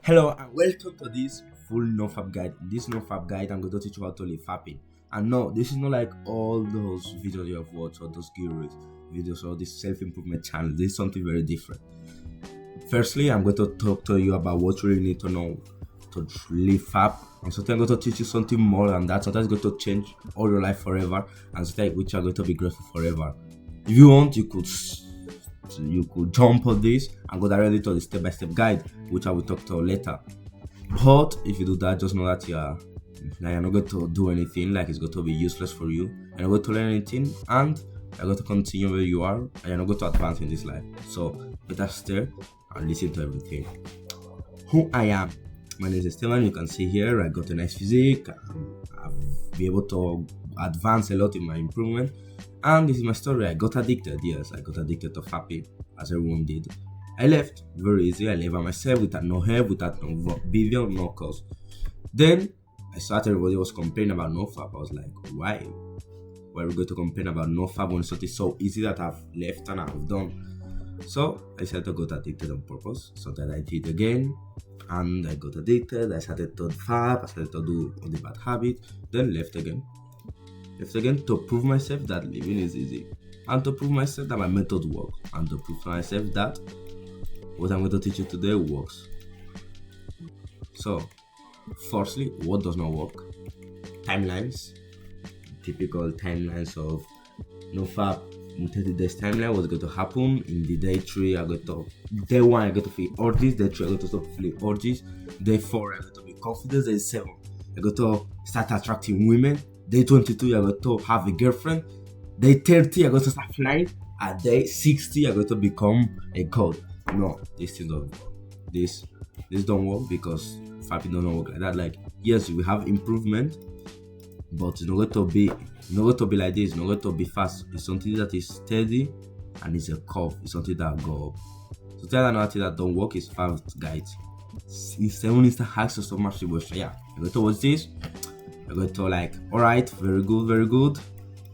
Hello and welcome to this full Nofap guide. In this Nofap guide, I'm going to teach you how to live fapping. And no, this is not like all those videos you have watched or those gurus videos or this self-improvement channel. This is something very different. Firstly, I'm going to talk to you about what you really need to know to live fab. And sometimes I'm going to teach you something more than that. Sometimes it's going to change all your life forever, and sometimes which are going to be grateful forever. If you want, you could jump on this and go directly to the step-by-step guide, which I will talk to later. But if you do that, just know that you're not going to do anything, like it's going to be useless for you. You're not going to learn anything, and you're going to continue where you are, and you're not going to advance in this life. So better stay and listen to everything. Who I am. My name is Esteban. You can see here I got a nice physique. I've been able to advance a lot in my improvement. And this is my story. I got addicted. Yes, I got addicted to fapping, as everyone did. I left very easy. I left by myself without no help, without no video, no cause. Then I started. Everybody was complaining about Nofap. I was like, why? Why are we going to complain about Nofap when it's something so easy that I've left and I've done? So I started to get addicted on purpose. So that I did again, and I got addicted. I started to fap. I started to do all the bad habits. Then left again. Left again to prove myself that living is easy, and to prove myself that my method works, and to prove to myself that what I'm going to teach you today works. So, firstly, what does not work? Timelines. Typical timelines of Nofap. In 30 days timeline, what's going to happen in the day 3? Day 1 I got to feel urges, day 3 I got to stop feeling urges, day 4 I got to be confident, day 7 I got to start attracting women, day 22 I got to have a girlfriend, day 30 I got to start flying, at day 60 I got to become a god. No, this thing don't work. This don't work because fapping don't work like that. Like, yes, we have improvement, but it's not going to be like this. It's not going to be fast. It's something that is steady and it's a curve. It's something that go up. So tell another thing that don't work is fast guides. If someone needs to hack so much to watch, yeah, you're going to watch this. You're going to like, alright, very good, very good,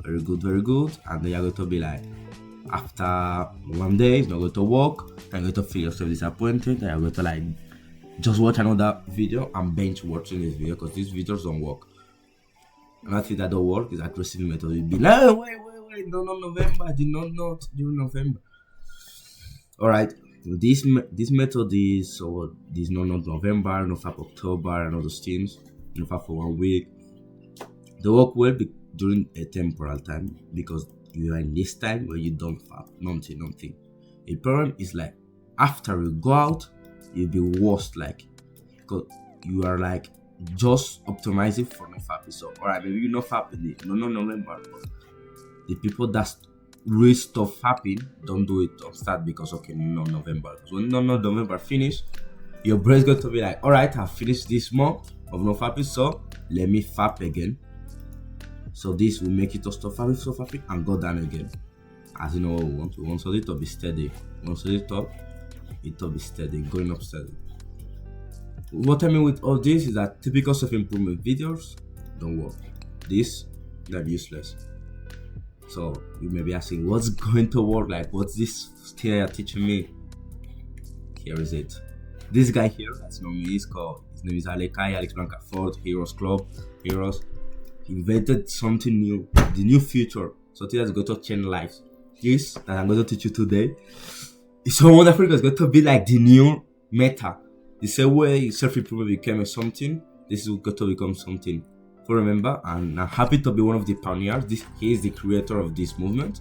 very good, very good, and then you're going to be like, after one day, it's not going to work. Then you're going to feel yourself disappointed. Then you're going to like just watch another video and bench watching this video because these videos don't work. Another thing that don't work is aggressive method. You'll be like, oh, wait, no, November, I did not know during November. Alright, this method is this no November, no fap October, and all those things, no fap for 1 week. They work well during a temporal time because you are in this time where you don't fap, nothing. The problem is like after you go out, you'll be worse, like because you are like just optimizing for no fap. So alright, maybe you know fap in the no November, but the people that really stop fapping don't do it on start because okay, no November. Because when no November finish, your brain's going to be like, alright, I've finished this month of no fapping, so let me fap again. So this will make it to stop fapping and go down again. As you know what we want. We want it to be steady. We want it to be steady, going up steady. What I mean with all this is that typical self-improvement videos don't work. They're useless. So you may be asking, what's going to work? Like, what's this thing you're teaching me? Here is it. This guy here, that's not me, his name is Alex Blancafort, Heroes Club, Heroes. He invented something new, the new future, something that's going to change lives. This that I'm going to teach you today is so wonderful because it's going to be like the new meta. The same way self-improvement became something, this is going to become something. So remember, and I'm happy to be one of the pioneers. He is the creator of this movement,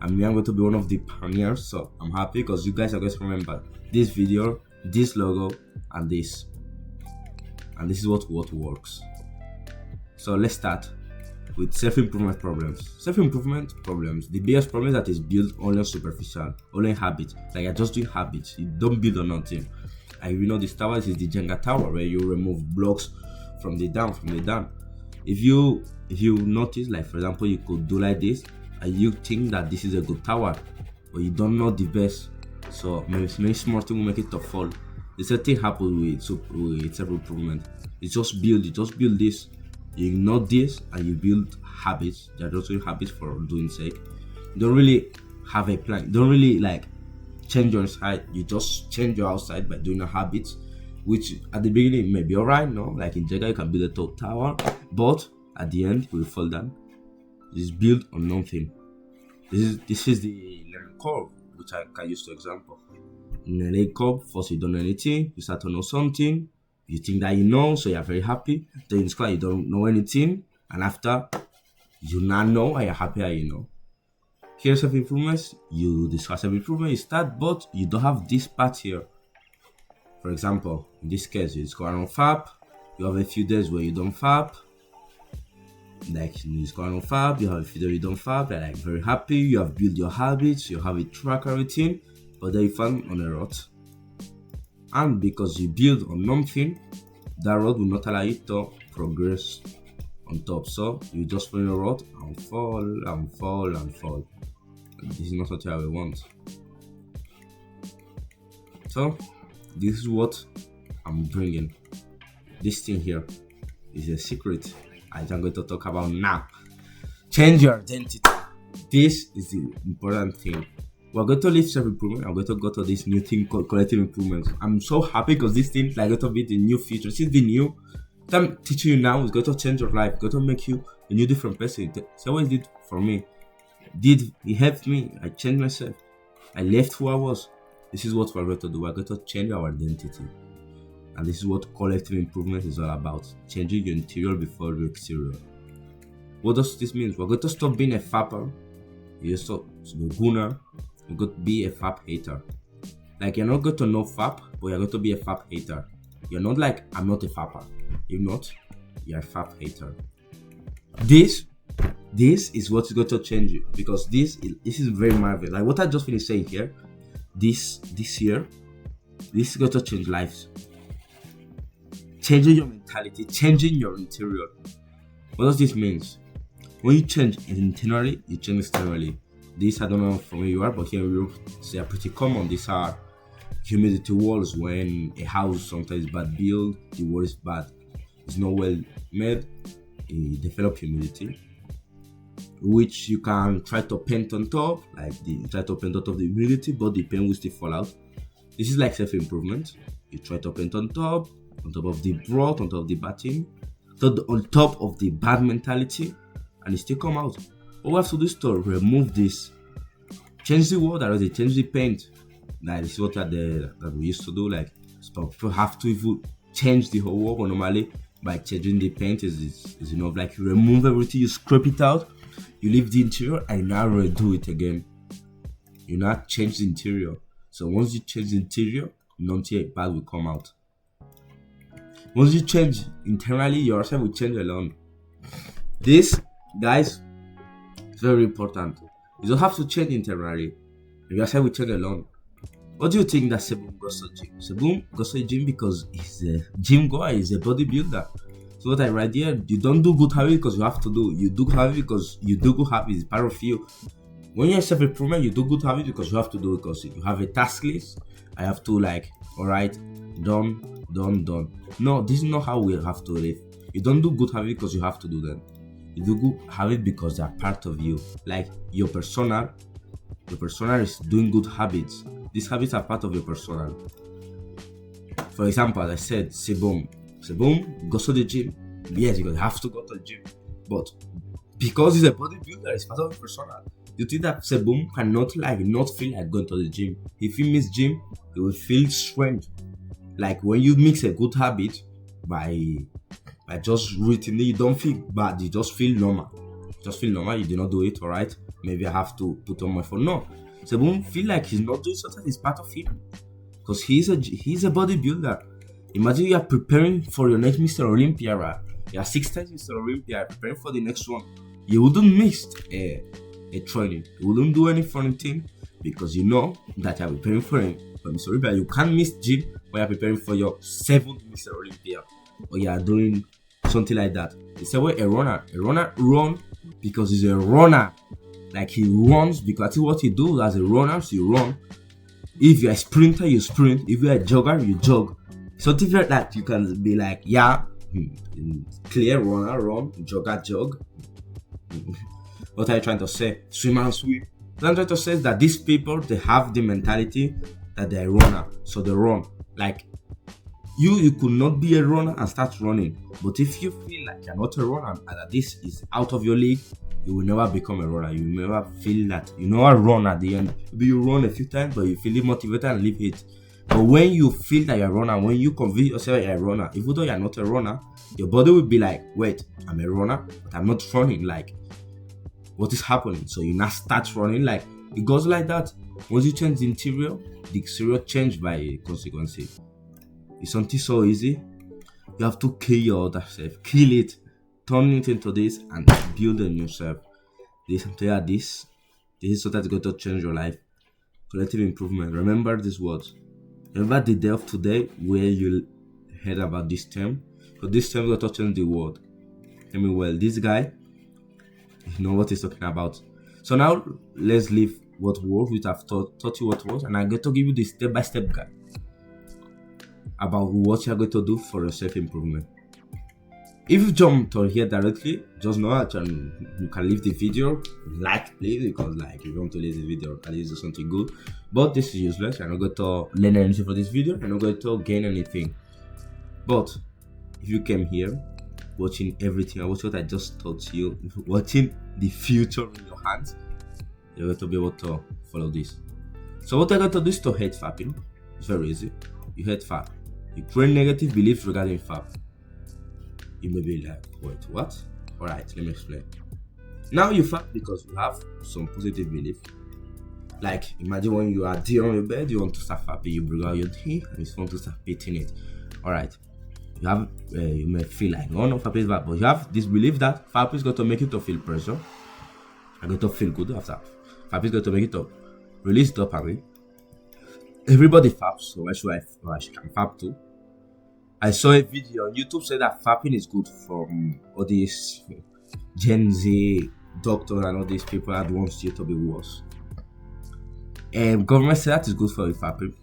and me, I'm going to be one of the pioneers. So I'm happy because you guys are going to remember this video, this logo, and this is what works. So let's start with self-improvement problems. Self-improvement problems. The biggest problem is that is built only on superficial, only habits. Like you're just doing habits. You don't build on nothing. And you know this tower is the Jenga tower where you remove blocks from the down. If you notice, like for example, you could do like this, and you think that this is a good tower, but you don't know the best. So maybe small thing will make it to fall. The same thing happens with self-improvement. You just build this. You ignore this and you build habits. They're just habits for doing sake. You don't really have a plan. You don't really like change your inside. You just change your outside by doing a habit. which at the beginning may be alright, no? Like in Jenga, you can build a top tower, but at the end, it will fall down. It's built on nothing. This is the learning curve, which I can use to example. In the learning curve, first you don't know anything, you start to know something, you think that you know, so you're very happy. Then in school, you don't know anything, and after you now know, and you're happier, you know. Here's self-improvements, you discuss self-improvement, you start, but you don't have this part here. For example, in this case, you discover Nofap, you have a few days where you don't fap. Like you discover Nofap, you have a few days where you don't fap, you're like very happy, you have built your habits, you have a tracker routine, but then you find on a rut. And because you build on nothing, that rut will not allow you to progress on top. So you just fall in a rut and fall and fall and fall. And this is not what we want. So this is what I'm bringing. This thing here is a secret I'm going to talk about now. Change your identity. This is the important thing. We're going to leave self-improvement. I'm going to go to this new thing called collective improvement. I'm so happy because this thing is like going to be the new feature. This is the new. What I'm teaching you now is going to change your life. Going to make you a new different person. So what it did for me? It helped me. I changed myself. I left who I was. This is what we're going to do. We're going to change our identity. And this is what collective improvement is all about. Changing your interior before your exterior. What does this mean? We're going to stop being a fapper. You're stop being a gooner. You're going to be a fap hater. Like you're not going to know fap, but you're going to be a fap hater. You're not like, I'm not a fapper. You're not. You're a fap hater. This is what's going to change you. Because this is very marvelous. Like what I just finished saying here. This year, this is going to change lives. Changing your mentality, changing your interior. What does this mean? When you change internally, you change externally. This, I don't know from where you are, but here in Europe, they are pretty common. These are humidity walls. When a house sometimes is bad built, the wall is bad. It's not well made. It develops humidity, which you can try to paint on top, try to paint on top of the humidity, but the paint will still fall out. This is like self-improvement. You try to paint on top of the broth, on top of the bad thing, on top of the bad mentality, and it still come out. What we have to do is to remove this, change the wall already, change the paint. Like this is what that we used to do. Like so people have to even change the whole wall. But normally by changing the paint is enough. Like you remove everything, you scrape it out, you leave the interior, and now redo it again. You now change the interior. So once you change the interior, nothing bad will come out. Once you change internally, yourself will change alone. This, guys, is very important. You don't have to change internally. Yourself will change alone. What do you think that Sebum goes to gym? Sebum goes to gym because he's a gym goer, he's a bodybuilder. So what I write here, you don't do good habits because you have to do. You do good habits because you do good habits. It's part of you. When you're self-improvement, you do good habits because you have to do it, because you have a task list. I have to alright, done. No, this is not how we have to live. You don't do good habits because you have to do them. You do good habits because they are part of you. Like your persona is doing good habits. These habits are part of your persona. For example, as I said, Sebum goes to the gym. Yes, you have to go to the gym. But because he's a bodybuilder, it's part of his persona. You think that Sebum cannot not feel like going to the gym? If he miss gym, he will feel strange. Like when you mix a good habit by just routinely, you don't feel bad, you just feel normal. You do not do it, alright? Maybe I have to put on my phone. No. Sebum feel like he's not doing something, it's part of him. Because he's a bodybuilder. Imagine you are preparing for your next Mr. Olympia, right? You are 6 times Mr. Olympia, preparing for the next one. You wouldn't miss a training. You wouldn't do any funny thing because you know that you are preparing for Mr. Olympia. You can't miss gym when you are preparing for your 7th Mr. Olympia. Or you are doing something like that. The same way a runner run because he's a runner. Like he runs because that's what he does as a runner. So you run. If you're a sprinter, you sprint. If you're a jogger, you jog. Something like that. You can be like, clear runner, run, jogger, jog. What are you trying to say? Swimmer, swim. What I'm trying to say is that these people, they have the mentality that they're a runner. So they run. Like You could not be a runner and start running, but if you feel like you're not a runner and that this is out of your league, you will never become a runner. You will never feel that you never run at the end. Maybe you run a few times, but you feel motivated and leave it. But when you feel that you're a runner, when you convince yourself you're a runner, even though you're not a runner, your body will be like, wait, I'm a runner, but I'm not running. Like, what is happening? So you now start running. Like, it goes like that. Once you change the interior, the exterior change by consequence. It's something so easy. You have to kill your other self. Kill it. Turn it into this and build a new self. This is something that's going to change your life. Collective improvement. Remember these words. Remember the day of today where you heard about this term. So this term is going to change the world. Tell me, well, this guy, you know what he's talking about. So now let's leave what was, which I've taught you what was, and I'm going to give you the step-by-step guide about what you're going to do for your self-improvement. If you jump to here directly, just know that you can leave the video, like please, because like if you want to leave the video, at least do something good. But this is useless. You're not going to learn anything for this video. You're not going to gain anything. But if you came here watching everything, watch what I just taught you, watching the future in your hands, you're going to be able to follow this. So what I'm going to do is to hate fapping. It's very easy. You hate fap. You create negative beliefs regarding fap. You may be like, wait, what? Alright, let me explain. Now you fap because you have some positive belief. Like, imagine when you are there on your bed, you want to start fapping, you bring out your tea and you want to start beating it. Alright. You may feel like, oh no, fap is bad, but you have this belief that fap is going to make you to feel pressure. You're going to feel good after. Fap is going to make you to release dopamine. Everybody faps, so why should I can fap too? I saw a video on YouTube say that fapping is good for all these Gen Z doctors and all these people that wants you to be worse. And government said that is good for you fapping.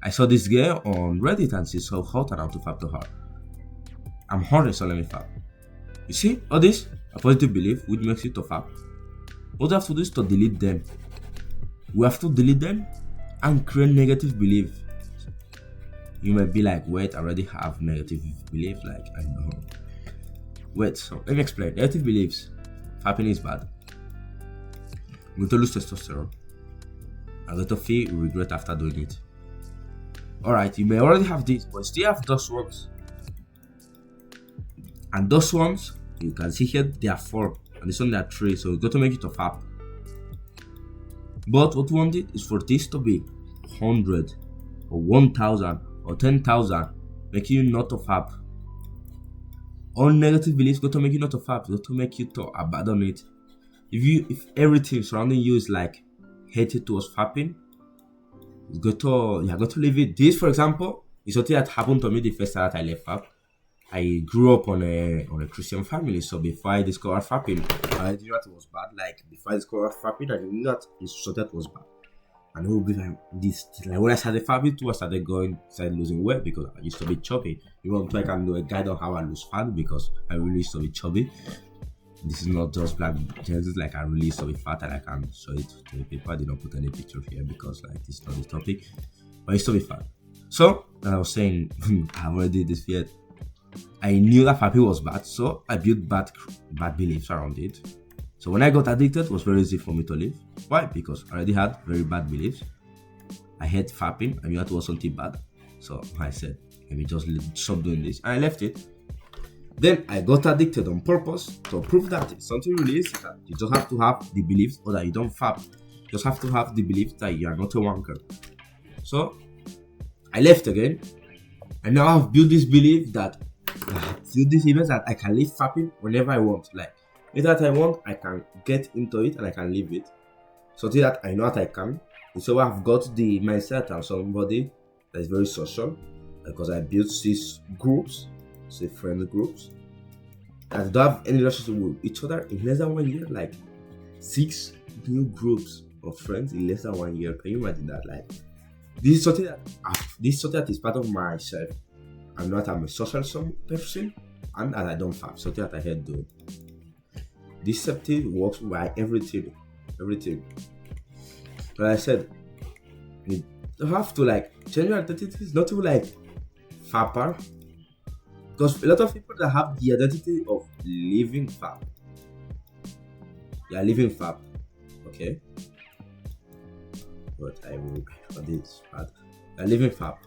I saw this girl on Reddit and she's so hot and how to fap to her. I'm hungry, so let me fap. You see, all this a positive belief which makes you to fap. What we have to do is to delete them. We have to delete them and create negative belief. You might be like, wait, I already have negative belief. Like, I know. Wait, so let me explain. Negative beliefs. Fapping is bad. I'm going to lose testosterone. I'm going to feel regret after doing it. Alright, you may already have this, but you still have those ones. And those ones, you can see here, they are 4. And this one, they are 3. So it's going to make it a fap. But what we want it is for this to be 100 or 1000 or 10,000, making you not to fap. All negative beliefs go to make you not to fap, go to make you to abandon it. If everything surrounding you is like hated towards fapping, you're going to leave it. This, for example, is something that happened to me the first time that I left fap. I grew up on a Christian family, so before I discovered fapping, I knew that it was bad. Like before I discovered fapping, I knew that it's something that was bad. And it would be like this. Like when I started fapping too, I started losing weight because I used to be chubby. You want to I can do a guide on how I lose fat because I really used to be chubby. This is not just black Jesus, like I really used to be fat and I can show it to the people. I did not put any picture here because like this is not the topic. But I used to be fat. So I was saying I already did this yet. I knew that fapping was bad, so I built bad beliefs around it. So when I got addicted, it was very easy for me to leave. Why? Because I already had very bad beliefs. I hate fapping. I knew that was something bad. So I said, let me just stop doing this. And I left it. Then I got addicted on purpose to prove that it's something really easy. That you just have to have the belief or that you don't fap. You just have to have the belief that you are not a wanker. So I left again. And now I've built this belief that I can leave fapping whenever I want. Like, if that I want, I can get into it and I can leave it. So that I know that I can. And so I've got the mindset I'm somebody that is very social because I built these groups, say friend groups, that don't have any relationship with each other in less than 1 year. Like 6 new groups of friends in less than 1 year. Can you imagine that? Like this is something that is part of myself. I'm a social person and that I don't fap. Something that I hate doing. This something works by everything. But I said, you have to like change your identity. It's not to like fapper, because a lot of people that have the identity of living fap, they are living fap, okay? But I will for this part. They are living fap.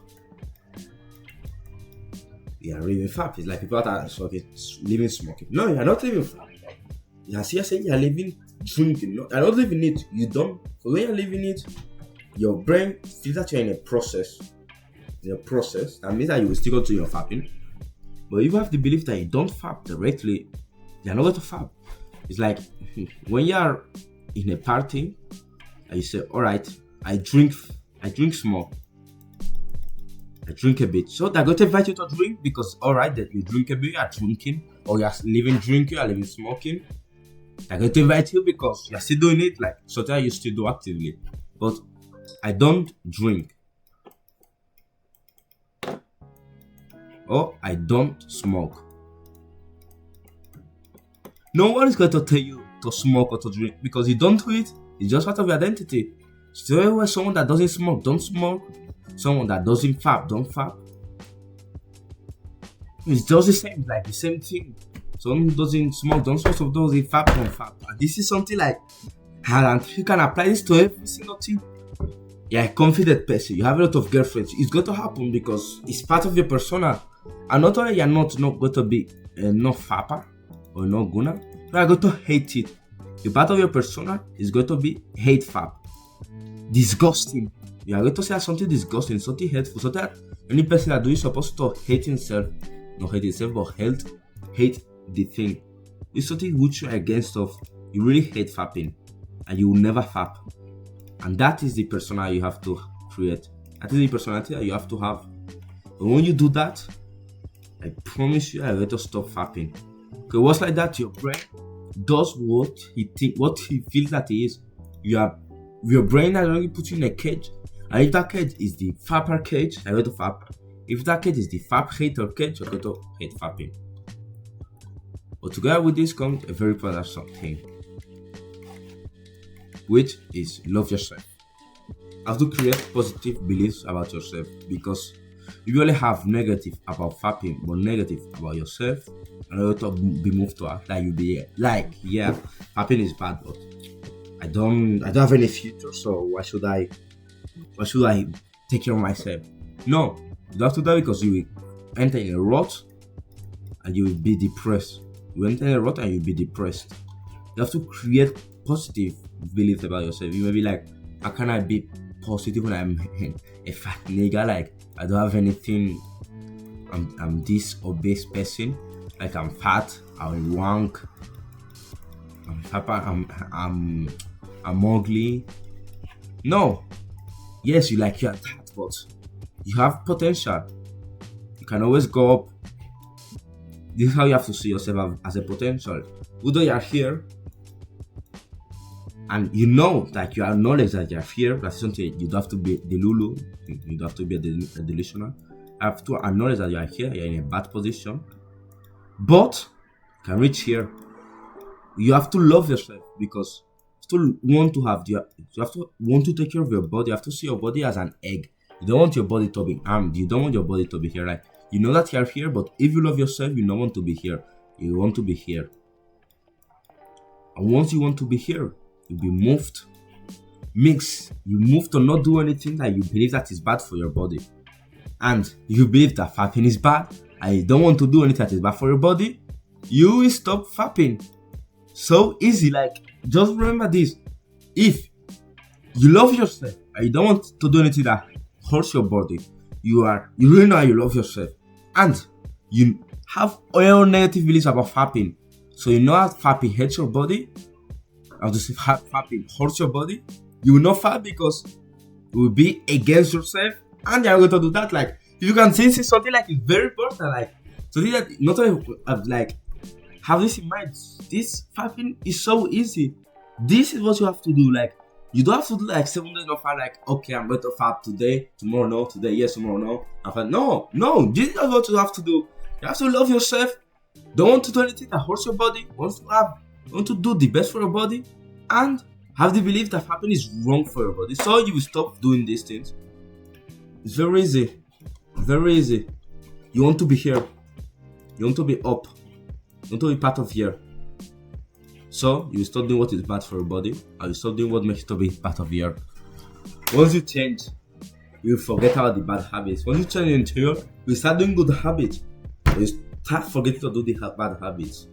They are living fap. It's like people that are living smoking. No, you are not living fap. You are saying you are living drinking. No, you are not living it. You don't. So when you are living it, your brain feels that you are in a process. That means that you will still go to your fapping. But if you have the belief that you don't fap directly, you are not going to fap. It's like when you are in a party and you say, alright, I drink small. I drink a bit. So they're going to invite you to drink because alright that you drink a bit, you are drinking, or you are living drinking, you are living smoking. They're going to invite you because you are still doing it, like something you still do actively. But I don't drink. Or I don't smoke. No one is going to tell you to smoke or to drink because you don't do it. It's just part of your identity. So when someone that doesn't smoke, don't smoke. Someone that doesn't fap, don't fap. It's just the same, like the same thing. Someone who doesn't smoke, don't smoke. Someone who doesn't fap, don't fap. And this is something like, and you can apply this to every single thing. You're a confident person. You have a lot of girlfriends. It's going to happen because it's part of your persona. And not only you're not going to be no fapper or no gunner, you are going to hate it. The part of your persona is going to be hate fap. Disgusting. You are going to say something disgusting, something hateful, so that any person that is supposed to hate himself, not hate himself, but hate the thing. It's something which you are against of. You really hate fapping, and you will never fap. And that is the persona you have to create. That is the personality that you have to have. But when you do that, I promise you, I'm going to stop fapping. Because what's like that, your brain does what he feels that he is. Your brain has already put you in a cage. And if that cage is the fapper cage, you're going to fap. If that cage is the fap hater cage, you're going to hate fapping. But together with this comes a very important thing, which is love yourself. You have to create positive beliefs about yourself, because if you only have negative about fapping but negative about yourself, and you're going to be moved to act like you'll be like, yeah, fapping is bad, but I don't have any future, so why should I take care of myself? No, you have to do that because you will enter in a rut and you will be depressed. You enter in a rut and you'll be depressed. You have to create positive beliefs about yourself. You may be like, how can I be positive when I'm a fat nigga? Like, I don't have anything. I'm this obese person. Like, I'm fat. I'm wank. I'm fat. I'm ugly. No. Yes, you are that, but you have potential. You can always go up. This is how you have to see yourself as a potential. Although you are here, and you know that you acknowledge that you are here, that's something you don't have to be delulu, you don't have to be delusional. You have to acknowledge that you are here, you're in a bad position, but you can reach here. You have to love yourself, because you have to want to take care of your body. You have to see your body as an egg. You don't want your body to be armed. You don't want your body to be here. Like, you know that you are here, but if you love yourself, you don't want to be here. You want to be here. And once you want to be here, you'll be moved. You move to not do anything that you believe that is bad for your body. And you believe that fapping is bad, and you don't want to do anything that is bad for your body, you will stop fapping. So easy. Like, just remember this. If you love yourself and you don't want to do anything that hurts your body, you really know how you love yourself, and you have all negative beliefs about fapping. So you know how fapping hurts your body, and to say fapping hurts your body, you will not fap because you will be against yourself, and you're going to do that. Like, you can see something like it's very important, like something that not only like have this in mind. This fapping is so easy. This is what you have to do. Like, you don't have to do like 7 days of fap, like, okay, I'm going to fap today, tomorrow no, today yes, tomorrow no. And no, this is not what you have to do. You have to love yourself. Don't want to do anything that hurts your body. Want to do the best for your body, and have the belief that fapping is wrong for your body. So you will stop doing these things. It's very easy. Very easy. You want to be here. You want to be up. You want to be part of here. So you stop doing what is bad for your body, and you stop doing what makes you to be part of here. Once you change, you forget about the bad habits. Once you change your interior, you start doing good habits. You start forgetting to do the bad habits.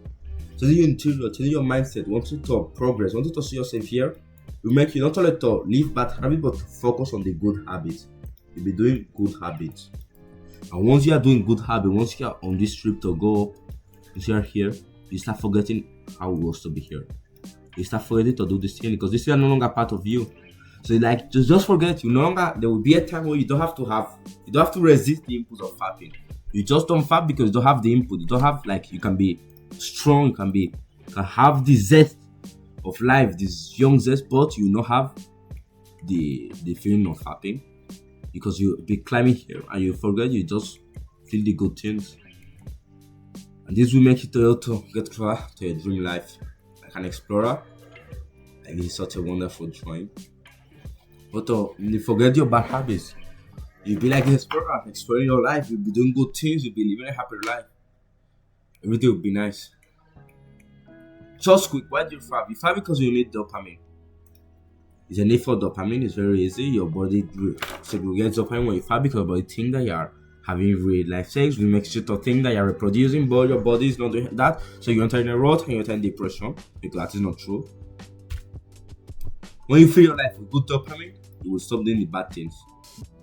Changing your interior, changing your mindset, wanting to progress, wanting to see yourself here, will make you not only to leave bad habits, but to focus on the good habits. You'll be doing good habits. And once you are doing good habits, once you are on this trip to go up, once you are here, you start forgetting how it was to be here. You start forgetting to do this thing because this is no longer part of you. So like just forget. You no longer, there will be a time where you don't have to resist the inputs of fapping. You just don't fap because you don't have the input. You don't have, like, you can be strong, you can have the zest of life, this young zest, but you not have the feeling of fapping because you be climbing here and you forget. You just feel the good things, and this will make you to get closer to your dream life, like an explorer. Like, it's such a wonderful drawing. But you forget your bad habits. You'll be like an explorer, exploring your life. You'll be doing good things. You'll be living a happy life. Everything will be nice. Just quick, why do you fap? You fap because you need dopamine. It's a need for dopamine. It's very easy. Your body segregates dopamine when you fap because your body thinks that you are having real life sex. We make sure to think that you are reproducing, but your body is not doing that. So you enter in a rut and you enter in depression because that is not true. When you fill your life with good dopamine, you will stop doing the bad things.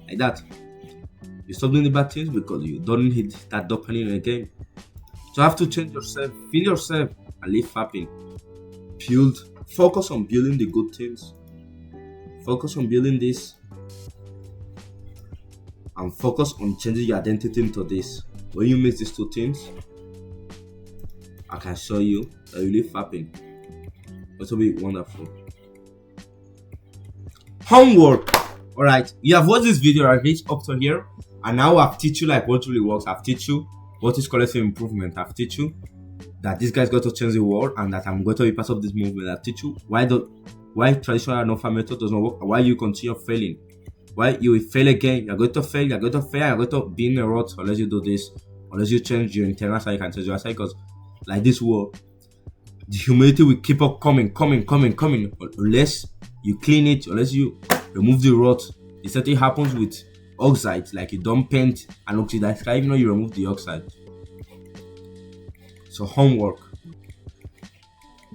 Like that. You stop doing the bad things because you don't hit that dopamine again. So you have to change yourself, feel yourself, and leave fapping. Focus on building the good things. Focus on building this. And focus on changing your identity into this. When you mix these two things, I can show you that you leave fapping. It will be wonderful. Homework. Alright, you have watched this video, I've reached up to here, and now I've teach you like what really works. I've teach you what is collective improvement. I've teach you that this guy's going to change the world and that I'm going to be part of this movement. I've teach you why traditional Nofap method does not work, why you continue failing, why you will fail again. You're going to fail, you're going to be in a rut unless you do this, unless you change your internal side, you can change your outside, because like this world, the humidity will keep up coming unless you clean it, unless you remove the rot. The same thing happens with oxide, like you don't paint and oxidize sky even though you remove the oxide. So homework.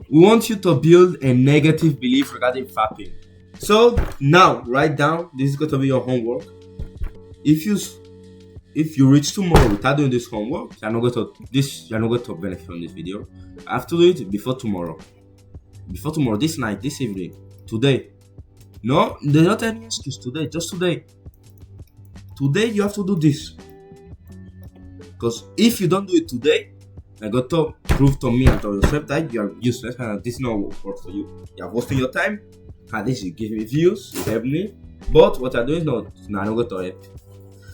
We want you to build a negative belief regarding fapping. So now write down, this is going to be your homework. If you reach tomorrow without doing this homework, you're not going to benefit from this video. I have to do it before tomorrow. Before tomorrow, this night, this evening, today. No, there's not any excuse today, just today. Today you have to do this. Because if you don't do it today, I got to prove to me and to yourself that you are useless and this is not work for you. You are wasting your time, and this will give me views, you help me. But what I'm doing is not going to help.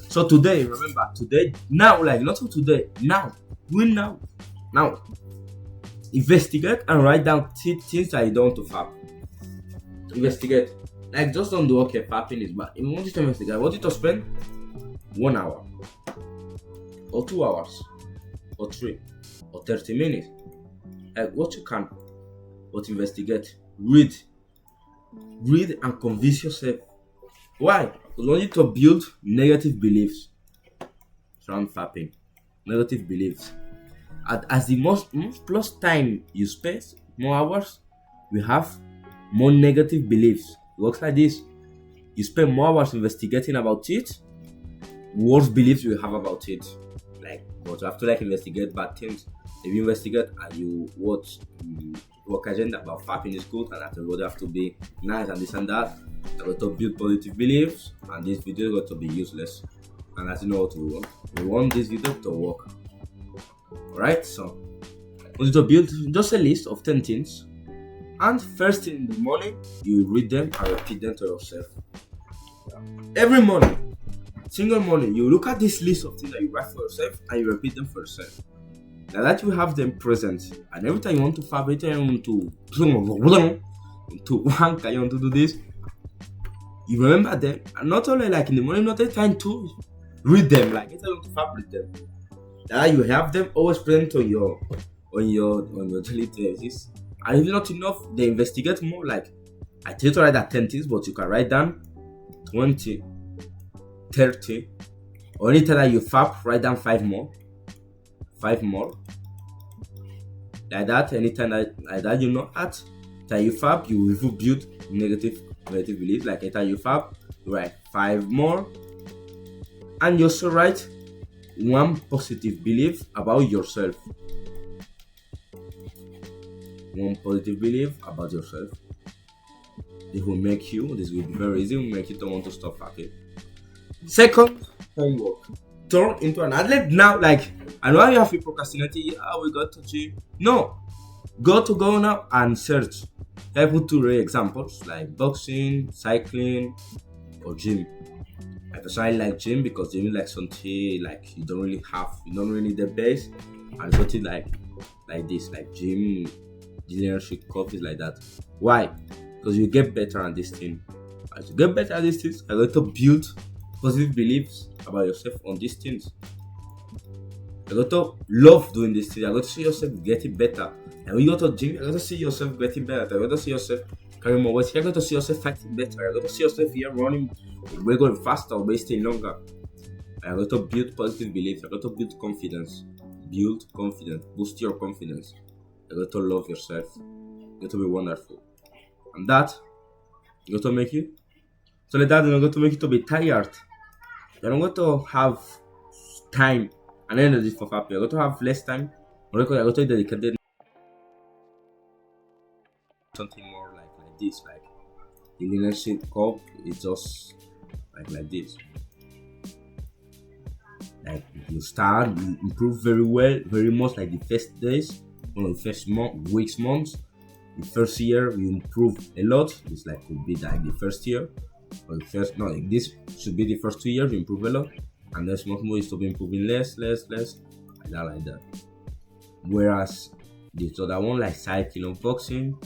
So today, remember, today, now, like not for today, now, do it now. Now. Investigate and write down things that you don't want to fap. Investigate. Like, just don't do, okay, fapping is bad. If you want you to investigate, I want you to spend 1 hour, or 2 hours, or 3, or 30 minutes. Like, what you can, but investigate. Read and convince yourself. Why? Because you want you to build negative beliefs around fapping. Negative beliefs. As the most plus time you spend, more hours, we have more negative beliefs. It works like this. You spend more hours investigating about it, worse beliefs you have about it. Like, but you have to like investigate bad things. If you investigate and you watch work agenda about fapping is good and that the road have to be nice and this and that, you're going to build positive beliefs, and this video is going to be useless. And as you know what we want. We want this video to work. Alright, so I want you to build just a list of 10 things, and first thing in the morning you read them and repeat them to yourself. Every morning, single morning, you look at this list of things that you write for yourself and you repeat them for yourself. Now that you have them present, and every time you want to fab, every time you want to do this, you remember them, and not only like in the morning, not every time to read them, like every time you want to fab, read them. That you have them always present on your daily basis. And if not enough, they investigate more. Like I tell you to write that 10 things, but you can write down 20, 30, or anytime that you fap, write down 5 more. Like that, anytime that you know that you fap, you will build negative beliefs. Like anytime you fap, you write 5 more, and you also write one positive belief about yourself. One positive belief about yourself. This will be very easy, will make you don't want to stop fapping. Second, homework. Turn into an athlete now. Like, I know you have been procrastinating. Yeah, we got to gym. No, go now and search. I put 2 real examples like boxing, cycling, or gym. I personally like gym because gym is like something like you don't really need the base, and something like this, like gym, leadership courses like that. Why? Because you get better at this thing. As you get better at these things, you're going to build positive beliefs about yourself on these things. You're going to love doing this thing. You're going to see yourself getting better. And when you go to gym, you're going to see yourself getting better. You're going to see yourself carrying more weight. You're going to see yourself fighting better. You're going to see yourself here running, we're going faster, we're staying longer. You're going to build positive beliefs. You're going to build confidence. Boost your confidence. You're going to love yourself. You're going to be wonderful. And that is going to make you. So like that is going to make you to be tired. You're not going to have time and energy for fapping. You're going to have less time. You're going to dedicate something more like this. Like the leadership cup is just like this. Like you start, you improve very well, very much like the first days, the first weeks, months. The first year you improve a lot. This like could be like the first year, or this should be the first 2 years you improve a lot, and then small more you stop improving less, like that. Whereas this other one like cycling or boxing,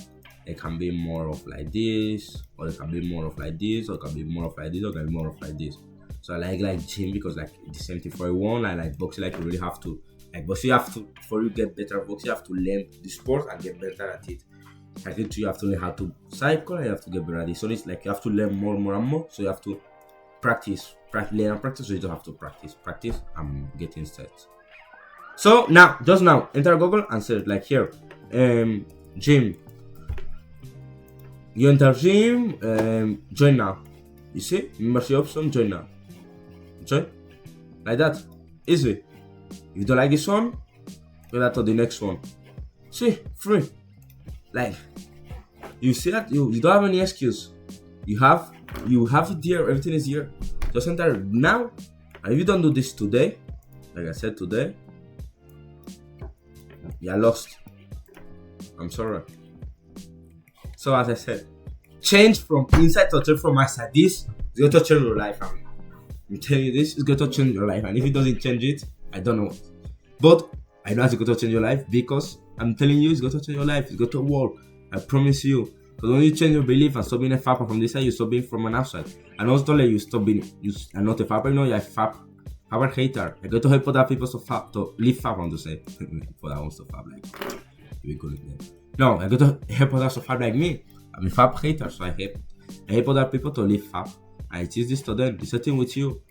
it can be more of like this, or it can be more of like this, or it can be more of like this, or it can be more of like this. So I like gym because like the same thing for one. I like boxing, like you really have to boxing, you have to, before you get better at boxing, you have to learn the sport and get better at it. I think you have to learn how to cycle and you have to get better at it. So it's like you have to learn more and more. So you have to practice, learn and practice. So you don't have to practice and getting set. So just now, enter Google and search like here, gym. You enter gym, join now. You see, membership option, join now. Join, like that, easy. If you don't like this one, go that to the next one. See, free. Like, you see that you don't have any excuse. You have it here, everything is here. Just enter now. And if you don't do this today, like I said today, you're lost. I'm sorry. So as I said, change from inside to change from outside. This is going to change your life. I'm telling you, this is going to change your life. And if it doesn't change it, I don't know. But I know it's going to change your life because I'm telling you, it's going to change your life. It's going to work. I promise you. Because when you change your belief and stop being a fapper from this side, you stop being from an outside. And also let you stop being, you're not a fapper, you're a fapper hater. I got to help other people to leave fap, I want to say. For that wants to fap, like, we call it then. No, I got to help others to fap like me. I'm a fap hater, so I help other people to leave fap. I teach this to them. The same thing with you.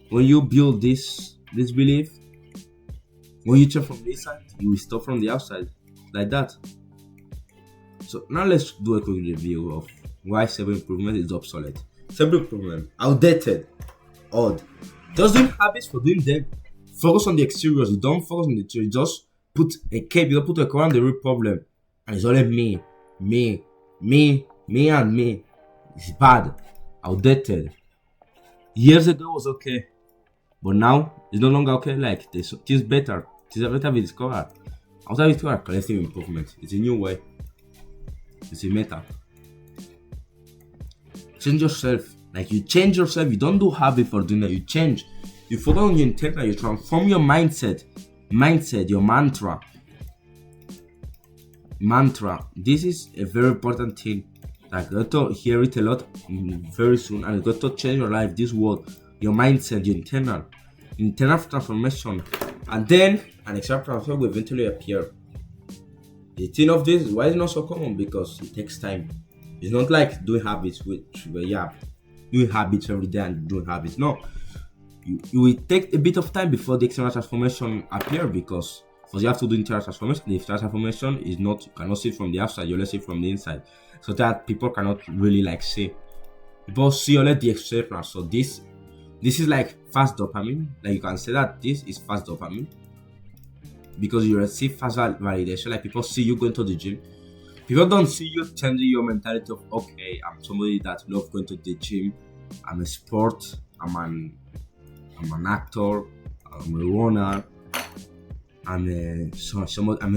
When you build this belief, when you change from this side, you will stop from the outside, like that. So now let's do a quick review of why 7 improvement is obsolete. 7 improvement, outdated, odd. Just doing habits for doing them. Focus on the exteriors. You don't focus on the interior. Just put a cape. You don't put a cover on the real problem. And it's only me, and me. It's bad, outdated. Years ago was okay, but now it's no longer okay. Like it's better. It's better we discover. After we discover collective improvement, it's a new way. It's a meta. Change yourself. Like you change yourself. You don't do habit for doing that. You change. You focus on your intent. You transform your mindset. Your mantra. This is a very important thing. Like you got to hear it a lot very soon, and you got to change your life. This word, your mindset, your internal transformation. And then an extra transfer will eventually appear. The thing of this is why it's not so common, because it takes time. It's not like doing habits where you have doing habits every day and doing habits. No, you will take a bit of time before the external transformation appear, because first you have to do internal transformation. The external transformation is not, you cannot see it from the outside, you only see it from the inside. So that people cannot really like see. People see only the external. So this is like fast dopamine. Like you can say that this is fast dopamine, because you receive fast validation. Like people see you going to the gym. People don't see you changing your mentality of, okay, I'm somebody that loves going to the gym. I'm a sport. I'm an actor. I'm a runner. I'm a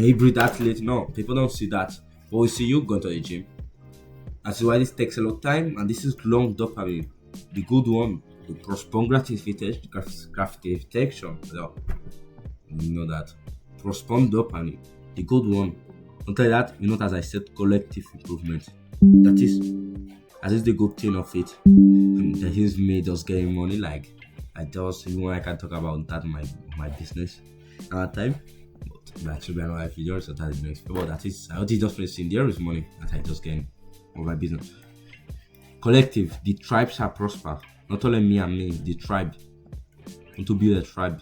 hybrid athlete. No, people don't see that. But we see you going to the gym. That's why this takes a lot of time, and this is long dopamine, the good one, the postponed gratification. So, you know that postponed dopamine, the good one. Not like that, as I said, collective improvement. That is the good thing of it. That is me just getting money. Like I just, I can talk about that my business at that time. But that should be another video, so that is the next. But that is, I want to just mention there is money that I just gain of my business. Collective, the tribe shall prosper. Not only me and me, the tribe. Want to build a tribe,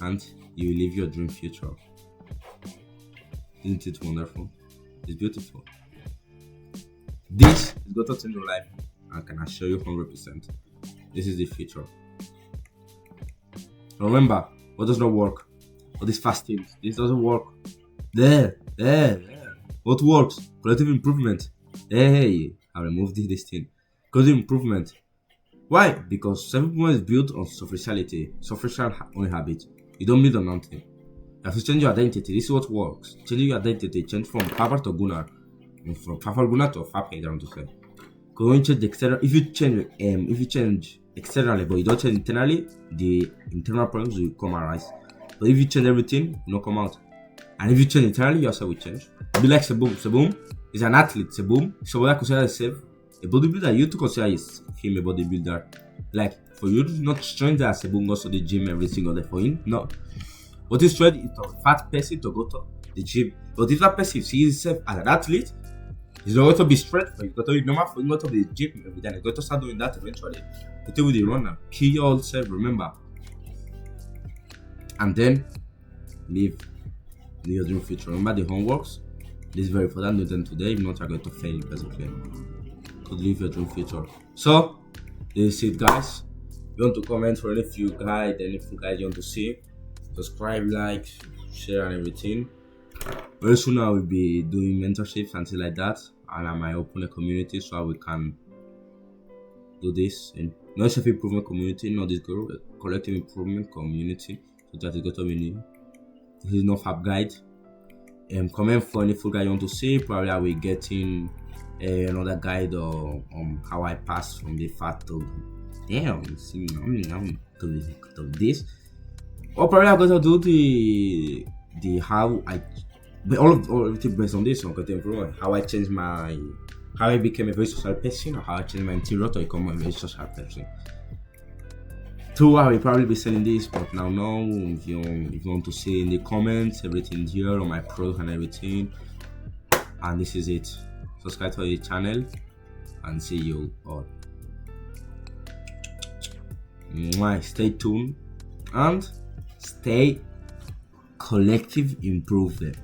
and you will live your dream future. Isn't it wonderful? It's beautiful. This is going to change your life. I can assure you 100%. This is the future. Remember, what does not work? All these fast things. This doesn't work. There. What works? Collective improvement. Hey, I removed this thing. Collective improvement. Why? Because self-improvement is built on superficiality, superficial only habit. You don't build on nothing. You have to change your identity. This is what works. Changing your identity. Change from Papa to Gunnar. And from Papa Gunnar to Fap, I want to say. Because when you change the external, if you change externally but you don't change internally, the internal problems will come arise. But if you change everything, you don't come out. And if you change internally, you also will change. Be like Sebum. Sebum is an athlete. Sebum, somebody consider himself a bodybuilder. You to consider him a bodybuilder. Like for you to not strange that Sebum goes to the gym every single day for him. No. What is strange is a fat person to go to the gym. But if that person sees himself as an athlete, he's not going to be straight, but he's going to be normal for him to go to the gym every day. He's going to start doing that eventually. The thing with the runner, kill yourself, remember. And then live your dream future. Remember the homeworks. This is very important. Do them today. If not, you're going to fail basically. To live your dream future. So this is it, guys. You want to comment for any few guide you want to see, subscribe, like, share, and everything. Very soon I will be doing mentorships and things like that, and I might open a community so we can do this. And not self-improvement community, not this collective improvement community. So that is going to be new. This is Nofap guide. Comment for any full guide you want to see. Probably I will get in another guide on how I pass from the fat to to this. Or probably I'm going to do the how I, but all everything based on this. So I'm going to improve how I change how I became a very social person, or how I changed my interior to become a very social person. True, I will probably be selling this, but now if you want to see in the comments everything here on my pros and everything. And this is it. Subscribe to the channel and see you all. Stay tuned and stay collective improvement.